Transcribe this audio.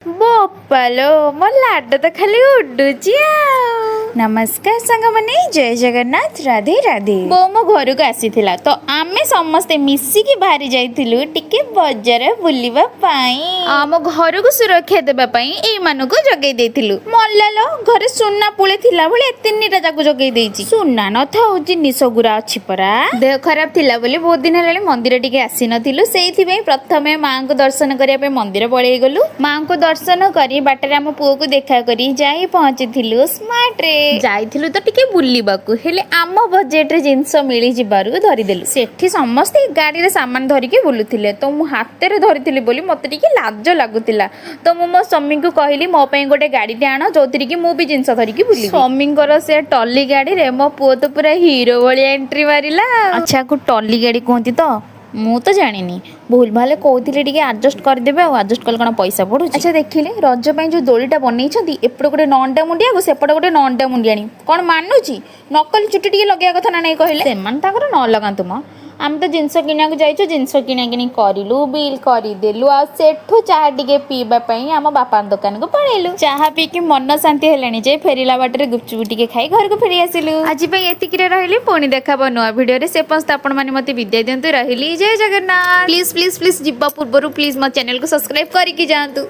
बोपालो मो लाड तो खाली उडुची। नमस्कार सांग माने जय जगन्नाथ राधे राधे। बो मो घर को आसीथिला तो आमे समस्ते मिसिकी बाहरी जाइथिलु टिके बजार बुलिबा पई। आम घर को सुरक्षा देबा पई एई मानु को जगै देथिलु। मल्लालो घरे सुन्ना पुळे थिला बोले एतिनिटा जाको जगै देइची। सुन्ना न थाउ जिनिस गुरा अछि परा। देह खराब थिला बोले बहुत दिन हेलानी मंदिर टिके आसी नथिलु सेइथि पई प्रथमे मां को दर्शन करिया पे मंदिर पळेई गलु। मां को दर्शन करी बाटरे हम पुओ को देखा करी जाई पहुंचीथिलु स्मार्ट रे। जाइथिलु तो टिके बुलिबाकू हेले आम बजेट रे जिंस मिली जिबारु धरि देलु। सेठी समस्ते गाड़ी रे सामान धरि के बुलुथिले तो मु हाते रे धरिथिली बोली मते टिके लाज लागुतिला। तो मु मो स्वामी को कहली मो पई गोटे गाड़ी टे आनो जोतिरी की मु भी जिंस धरि के बुलिबी। स्वामी कर से टॉली गाड़ी रे मो पुओ तो पूरा हीरो वाली एंट्री मारिला। अच्छा को टॉली गाड़ी कहती तो मु तो जानिनी भूल भाले कहते टिके एडजस्ट करदेबे आ एडजस्ट कल कौन पैसा पड़ू। अच्छा देखिले रज ପାଇଁ जो दोलीटा बनैछंती एपड़ गोटे नंडा मुंडिया को सेपड़ गोटे नंडा मुंडियानी कौन मानुची नकली चुटी टिके लगेया कथा ना नहीं कहले सेमान ताकर न लगांतु म आम तो जिनस किना को जाइछु जिनस किना किनी करिलु बिल करी देलु आ सेठु चाहा टिके पीबा पई आम बापा दुकान को पळेलु। चाहा पी के मन शांति हेलानी जे फेरिला बाटरे गुपचुप टिके खाई घर को फेरी आसिलु। आज पई एतिकी रे रहिली पुणी देखाबो नुवा वीडियो रे से पंस्त आपण माने मते विदाय दियंतु रहिली जय जगन्नाथ। प्लीज प्लीज प्लीज जिब्बा पूर्वरु प्लीज मो चैनल को सब्सक्राइब करी कि जांतु।